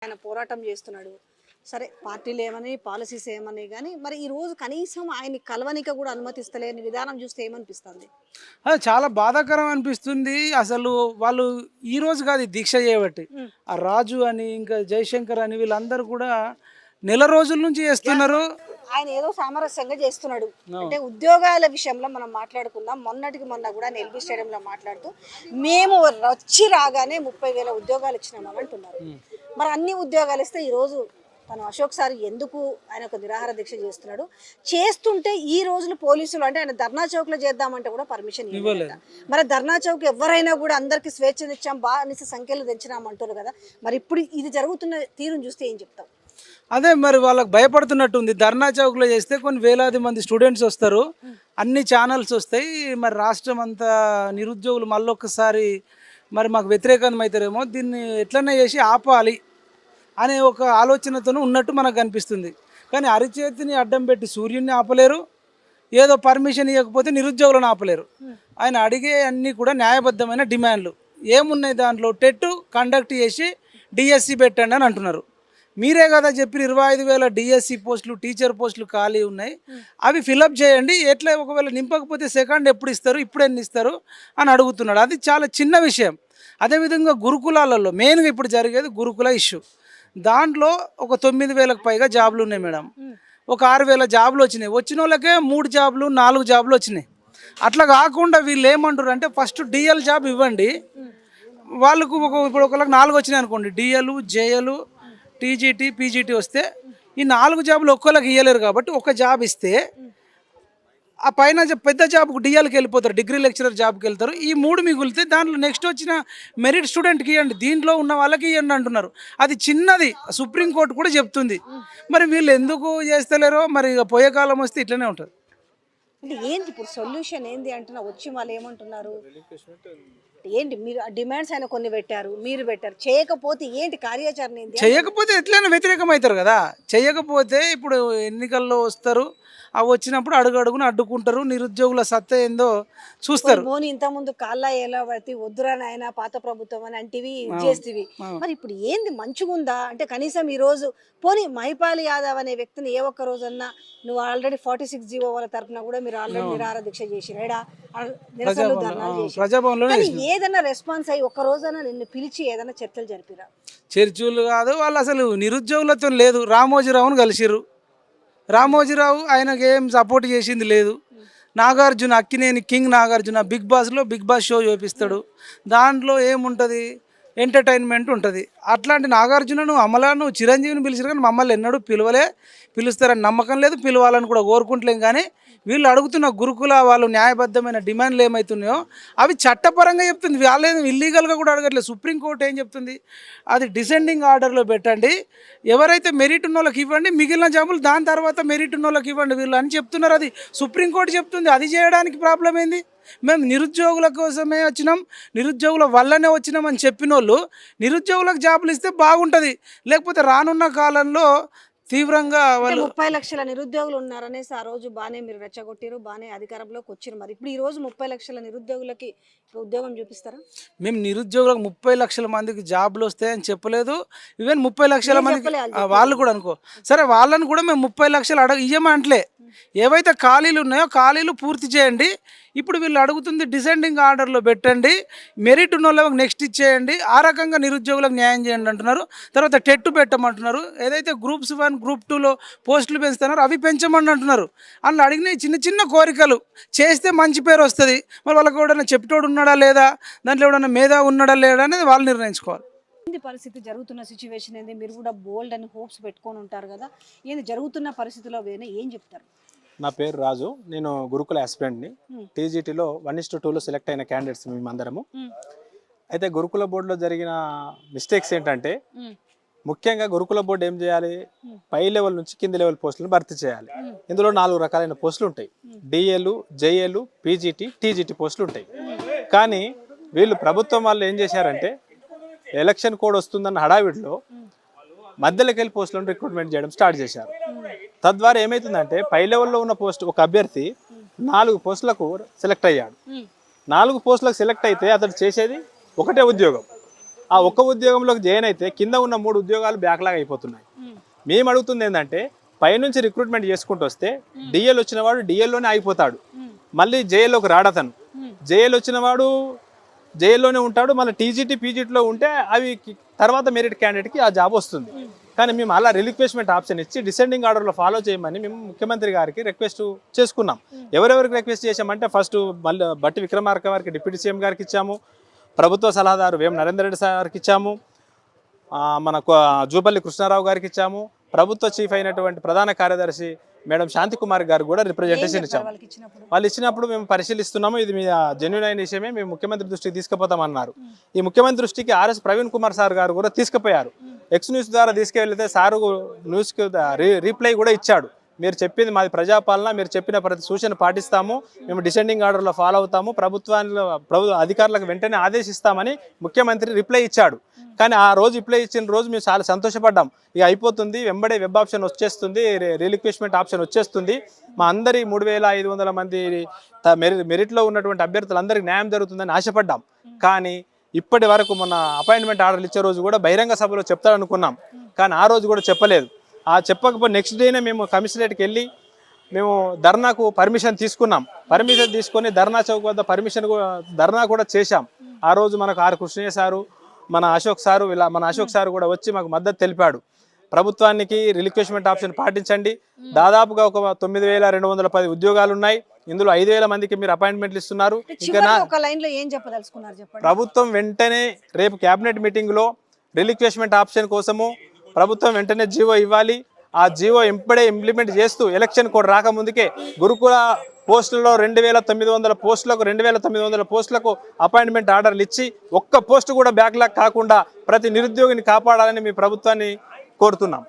ఆయన పోరాటం చేస్తున్నాడు. సరే పార్టీలు ఏమని పాలసీస్ ఏమని కానీ మరి ఈ రోజు కనీసం ఆయన్ని కలవనిక కూడా అనుమతిస్తలేని విధానం చూస్తే ఏమనిపిస్తుంది? అది చాలా బాధాకరం అనిపిస్తుంది. అసలు వాళ్ళు ఈ రోజు కాదు ఈ దీక్ష చేయబట్టి. ఆ రాజు అని, ఇంకా జయశంకర్ అని వీళ్ళందరూ కూడా నెల రోజుల నుంచి చేస్తున్నారు. ఆయన ఏదో సామరస్యంగా చేస్తున్నాడు. అంటే ఉద్యోగాల విషయంలో మనం మాట్లాడుకుందాం. మొన్నటికి మొన్న కూడా ఎల్బీ స్టేడియంలో మాట్లాడుతూ మేము వచ్చి రాగానే 30,000 ఉద్యోగాలు ఇచ్చినామని అంటున్నారు. మరి అన్ని ఉద్యోగాలు ఇస్తే ఈరోజు తను అశోక్ సార్ ఎందుకు ఆయన ఒక నిరాహార దీక్ష చేస్తున్నాడు? చేస్తుంటే ఈ రోజులు పోలీసులు అంటే ఆయన ధర్నా చౌక్ లో చేద్దామంటే కూడా పర్మిషన్ ఇవ్వలేదు. మరి ధర్నా చౌక్ ఎవరైనా కూడా అందరికి స్వేచ్ఛనిచ్చాం బానిస సంఖ్యలు తెచ్చినామంటారు కదా. మరి ఇప్పుడు ఇది జరుగుతున్న తీరును చూస్తే ఏం చెప్తాం? అదే మరి వాళ్ళకి భయపడుతున్నట్టుంది. ధర్నా చౌక్లో చేస్తే కొన్ని వేలాది మంది స్టూడెంట్స్ వస్తారు, అన్ని ఛానల్స్ వస్తాయి. మరి రాష్ట్రం అంతా నిరుద్యోగులు మళ్ళొక్కసారి మరి మాకు వ్యతిరేకం అవుతారేమో, దీన్ని ఎట్లనే చేసి ఆపాలి అనే ఒక ఆలోచనతో ఉన్నట్టు మనకు కనిపిస్తుంది. కానీ అరిచేతిని అడ్డం పెట్టి సూర్యుడిని ఆపలేరు, ఏదో పర్మిషన్ ఇవ్వకపోతే నిరుద్యోగులను ఆపలేరు. ఆయన అడిగే అన్నీ కూడా న్యాయబద్ధమైన డిమాండ్లు ఏమున్నాయి. దాంట్లో టెట్ కండక్ట్ చేసి డిఎస్సి పెట్టండి అని అంటున్నారు. మీరే కదా చెప్పి 25,000 డిఎస్సి పోస్టులు టీచర్ పోస్టులు ఖాళీ ఉన్నాయి, అవి ఫిలప్ చేయండి. ఎట్లా ఒకవేళ నింపకపోతే సెకండ్ ఎప్పుడు ఇస్తారు, ఇప్పుడు ఎన్ని ఇస్తారు అని అడుగుతున్నాడు. అది చాలా చిన్న విషయం. అదేవిధంగా గురుకులాలలో మెయిన్గా ఇప్పుడు జరిగేది గురుకుల ఇష్యూ. దాంట్లో ఒక 9,000కు పైగా జాబులు ఉన్నాయి మేడం. ఒక 6,000 జాబులు వచ్చినాయి. వచ్చిన వాళ్ళకే 3 జాబులు 4 జాబులు వచ్చినాయి. అట్లా కాకుండా వీళ్ళు ఏమంటారు అంటే ఫస్ట్ డిఎల్ జాబ్ ఇవ్వండి వాళ్ళకు. ఇప్పుడు ఒకళ్ళకి 4 వచ్చినాయి అనుకోండి, డిఎల్ జేఎల్ టీజీటీ పీజీటీ వస్తే ఈ 4 జాబులు ఒక్కళ్ళకి ఇవ్వలేరు. కాబట్టి ఒక జాబ్ ఇస్తే ఆ పైన పెద్ద జాబ్కు డిఎల్కి వెళ్ళిపోతారు, డిగ్రీ లెక్చరర్ జాబ్కి వెళ్తారు. ఈ 3 మిగులితే దాంట్లో నెక్స్ట్ వచ్చిన మెరిట్ స్టూడెంట్కి ఇవ్వండి, దీంట్లో ఉన్న వాళ్ళకి ఇవ్వండి అంటున్నారు. అది చిన్నది, సుప్రీంకోర్టు కూడా చెప్తుంది. మరి వీళ్ళు ఎందుకు చేస్తలేరో మరి పోయే కాలం వస్తే ఇట్లనే ఉంటుంది. అంటే ఏంటి ఇప్పుడు సొల్యూషన్ ఏంది అంటున్నా వచ్చి వాళ్ళు ఏమంటున్నారు? ఏంటి మీరు డిమాండ్స్ అయినా కొన్ని పెట్టారు, మీరు పెట్టారు, చేయకపోతే ఏంటి కార్యాచరణ ఏంటి? చేయకపోతే ఎట్లయినా వ్యతిరేకం అవుతారు కదా. చేయకపోతే ఇప్పుడు ఎన్నికల్లో వస్తారు, అవి వచ్చినప్పుడు అడుగున అడ్డుకుంటారు. నిరుద్యోగుల సత్తా ఏందో చూస్తారు. పోనీ ఇంత ముందు కాళ్ళ ఎలా పడితే వద్దురా నాయన పాత ప్రభుత్వం అని అంటివి చేస్తేవి. మరి ఇప్పుడు ఏంది మంచిగా ఉందా అంటే కనీసం ఈ రోజు పోనీ మహిపాల్ యాదవ్ అనే వ్యక్తిని ఏ ఒక్క రోజన్నా నువ్వు ఆల్రెడీ 46 జీవో వాళ్ళ తరఫున కూడా మీరు ఆల్రెడీ నిరాహార దీక్ష చేసిరా, నిరసనలు ధర్నాలు చేసి ఏదైనా రెస్పాన్స్ అయ్యి ఒక్క రోజైనా నిన్ను పిలిచి ఏదైనా చర్చలు జరిపిరా? చర్చలు కాదు, వాళ్ళు అసలు నిరుద్యోగులతో లేదు. రామోజీరావును కలిసిర్రు. రామోజీరావు ఆయనకి ఏం సపోర్ట్ చేసింది లేదు. Nagarjuna Akkineni king Nagarjuna big boss show చూపిస్తాడు. దాంట్లో ఏముంటుంది, ఎంటర్టైన్మెంట్ ఉంటుంది. అట్లాంటి నాగార్జునను అమలాను చిరంజీవిని పిలిచారు కానీ మమ్మల్ని ఎన్నడూ పిలుస్తారని నమ్మకం లేదు, పిలవాలని కూడా కోరుకుంటలేం. కానీ వీళ్ళు అడుగుతున్న గురుకుల వాళ్ళు న్యాయబద్ధమైన డిమాండ్లు ఏమవుతున్నాయో అవి చట్టపరంగా చెప్తుంది. వాళ్ళేం ఇల్లీగల్గా కూడా అడగట్లేదు. సుప్రీంకోర్టు ఏం చెప్తుంది, అది డిసెండింగ్ ఆర్డర్లో పెట్టండి, ఎవరైతే మెరిట్ ఉన్న వాళ్ళకి ఇవ్వండి, మిగిలిన జాబులు దాని తర్వాత మెరిట్ ఉన్న వాళ్ళకి ఇవ్వండి వీళ్ళు అని చెప్తున్నారు. అది సుప్రీంకోర్టు చెప్తుంది. అది చేయడానికి ప్రాబ్లం ఏంది? మేము నిరుద్యోగుల కోసమే వచ్చినాం, నిరుద్యోగుల వల్లనే వచ్చినాం అని చెప్పిన వాళ్ళు నిరుద్యోగులకు జాబులు ఇస్తే బాగుంటుంది. లేకపోతే రానున్న కాలంలో తీవ్రంగా 30 లక్షల నిరుద్యోగులు ఉన్నారనేసి ఆ రోజు బాగానే మీరు రెచ్చగొట్టారు, బాగానే అధికారంలోకి వచ్చారు. మరి ఇప్పుడు ఈ రోజు 30 లక్షల నిరుద్యోగులకి ఉద్యోగం చూపిస్తారా? మేము నిరుద్యోగులకు 30 లక్షల మందికి జాబులు వస్తాయని చెప్పలేదు. ఈవెన్ 30 లక్షల మందికి వాళ్ళు కూడా అనుకో సరే, వాళ్ళని కూడా మేము 30 లక్షలు ఇవ్వమంటలే. ఏవైతే ఖాళీలు ఉన్నాయో ఖాళీలు పూర్తి చేయండి. ఇప్పుడు వీళ్ళు అడుగుతుంది డిసెండింగ్ ఆర్డర్లో పెట్టండి, మెరిట్ ఉన్న వాళ్ళకి నెక్స్ట్ ఇచ్చేయండి, ఆ రకంగా నిరుద్యోగులకు న్యాయం చేయండి అంటున్నారు. తర్వాత టెట్ పెట్టమంటున్నారు. ఏదైతే గ్రూప్స్ 1 గ్రూప్ 2లో పోస్టులు పెంచుతున్నారో అవి పెంచమని అంటున్నారు. అందులో అడిగిన చిన్న కోరికలు చేస్తే మంచి పేరు వస్తుంది. మరి వాళ్ళకి ఎవడన్నా చెప్పేటోడు ఉన్నాడా లేదా, దాంట్లో ఎవడన్నా మేధా ఉన్నాడా లేడా అనేది వాళ్ళు నిర్ణయించుకోవాలి. పరిస్థితి జరుగుతున్న సిచ్యువేషన్ ఏంది? మీరు కూడా బోల్డ్ అని హోప్స్ పెట్టుకొని ఉంటారు కదా, ఏంది జరుగుతున్న పరిస్థితిలో ఏం చెప్తారు? నా పేరు రాజు, నేను గురుకుల ఆస్పిరెంట్ని. టీజీటీలో 1:2లో సెలెక్ట్ అయిన క్యాండిడేట్స్ మేమందరము. అయితే గురుకుల బోర్డులో జరిగిన మిస్టేక్స్ ఏంటంటే ముఖ్యంగా గురుకుల బోర్డు ఏం చేయాలి, పై లెవెల్ నుంచి కింది లెవెల్ పోస్టులను భర్తీ చేయాలి. ఇందులో 4 రకాలైన పోస్టులు ఉంటాయి. డిఎల్ జేఎల్ పీజీటీ టీజీటీ పోస్టులు ఉంటాయి. కానీ వీళ్ళు ప్రభుత్వం వాళ్ళు ఏం చేశారంటే ఎలక్షన్ కోడ్ వస్తుందన్న హడావిడిలో మధ్యలోకి వెళ్ళి పోస్టులను రిక్రూట్మెంట్ చేయడం స్టార్ట్ చేశారు. తద్వారా ఏమవుతుందంటే పై లెవెల్లో ఉన్న పోస్ట్ ఒక అభ్యర్థి 4 పోస్టులకు సెలెక్ట్ అయ్యాడు. 4 పోస్టులకు సెలెక్ట్ అయితే అతడు చేసేది ఒకటే ఉద్యోగం. ఆ ఒక్క ఉద్యోగంలోకి జాయిన్ అయితే కింద ఉన్న 3 ఉద్యోగాలు బ్యాక్లాగ్ అయిపోతున్నాయి. మేము అడుగుతుంది ఏంటంటే పైనుంచి రిక్రూట్మెంట్ చేసుకుంటూ వస్తే డిఎల్ వచ్చిన వాడు డిఎల్లోనే ఆగిపోతాడు, మళ్ళీ జేఎల్లోకి రాడతను. జేఎల్ వచ్చిన వాడు జేఎల్లోనే ఉంటాడు, మళ్ళీ టీజీటీ పీజీటీలో ఉంటే అవి తర్వాత మెరిట్ క్యాండిడేట్కి ఆ జాబ్ వస్తుంది. కానీ మేము అలా రిలిక్వెస్ట్మెంట్ ఆప్షన్ ఇచ్చి డిసెండింగ్ ఆర్డర్లో ఫాలో చేయమని మేము ముఖ్యమంత్రి గారికి రిక్వెస్ట్ చేసుకున్నాం. ఎవరెవరికి రిక్వెస్ట్ చేశామంటే ఫస్ట్ మళ్ళీ బట్టి విక్రమార్క గారికి డిప్యూటీ సీఎం గారికి ఇచ్చాము, ప్రభుత్వ సలహాదారు వేం నరేందర్ రెడ్డి సార్కి ఇచ్చాము, మనకు జూపల్లి కృష్ణారావు గారికి ఇచ్చాము, ప్రభుత్వ చీఫ్ అయినటువంటి ప్రధాన కార్యదర్శి మేడం శాంతి కుమార్ గారు కూడా రిప్రజెంటేషన్ ఇచ్చాము. వాళ్ళు ఇచ్చినప్పుడు మేము పరిశీలిస్తున్నాము, ఇది మీ జెన్యున్ అయిన విషయమే, మేము ముఖ్యమంత్రి దృష్టికి తీసుకుపోతామన్నారు. ఈ ముఖ్యమంత్రి దృష్టికి ఆర్ఎస్ ప్రవీణ్ కుమార్ సార్ గారు కూడా తీసుకుపోయారు. ఎక్స్ న్యూస్ ద్వారా తీసుకెళ్తే సారు న్యూస్కి రీప్లై కూడా ఇచ్చాడు. మీరు చెప్పింది మాది ప్రజాపాలన, మీరు చెప్పిన ప్రతి సూచన పాటిస్తాము, మేము డిసెండింగ్ ఆర్డర్లో ఫాలో అవుతాము, ప్రభుత్వ అధికారులకు వెంటనే ఆదేశిస్తామని ముఖ్యమంత్రి రిప్లై ఇచ్చాడు. కానీ ఆ రోజు రిప్లై ఇచ్చిన రోజు మేము చాలా సంతోషపడ్డాం. ఇక అయిపోతుంది, వెంబడే వెబ్ ఆప్షన్ వచ్చేస్తుంది, రిలిక్విష్మెంట్ ఆప్షన్ వచ్చేస్తుంది, మా అందరి 3500 మంది మెరిట్లో ఉన్నటువంటి అభ్యర్థులందరికీ న్యాయం జరుగుతుందని ఆశపడ్డాం. కానీ ఇప్పటి వరకు మొన్న అపాయింట్మెంట్ ఆర్డర్లు ఇచ్చే రోజు కూడా బహిరంగ సభలో చెప్తారనుకున్నాం, కానీ ఆ రోజు కూడా చెప్పలేదు. ఆ చెప్పకపోతే నెక్స్ట్ డేనే మేము కమిషనరేట్కి వెళ్ళి మేము ధర్నాకు పర్మిషన్ తీసుకున్నాం. పర్మిషన్ తీసుకొని ధర్నా చౌక్ వద్ద ధర్నా కూడా చేశాం. ఆ రోజు మనకు ఆర్ కృష్ణయ్య సారు, మన అశోక్ సారు కూడా వచ్చి మాకు మద్దతు తెలిపాడు. ప్రభుత్వానికి రిలిక్విష్మెంట్ ఆప్షన్ పాటించండి, దాదాపుగా ఒక 9210 ఉద్యోగాలు ఉన్నాయి, ఇందులో 5000 మందికి మీరు అపాయింట్మెంట్లు ఇస్తున్నారు. ప్రభుత్వం వెంటనే రేపు క్యాబినెట్ మీటింగ్లో రిలిక్విష్మెంట్ ఆప్షన్ కోసము ప్రభుత్వం వెంటనే జీవో ఇవ్వాలి. ఆ జీవో ఎంపడే ఇంప్లిమెంట్ చేస్తూ ఎలక్షన్ కోడ్ రాకముందుకే గురుకుల పోస్టులలో 2900 పోస్టులకు 2900 పోస్టులకు అపాయింట్మెంట్ ఆర్డర్లు ఇచ్చి ఒక్క పోస్టు కూడా బ్యాక్లాగ్ కాకుండా ప్రతి నిరుద్యోగిని కాపాడాలని మీ ప్రభుత్వాన్ని కోరుతున్నాం.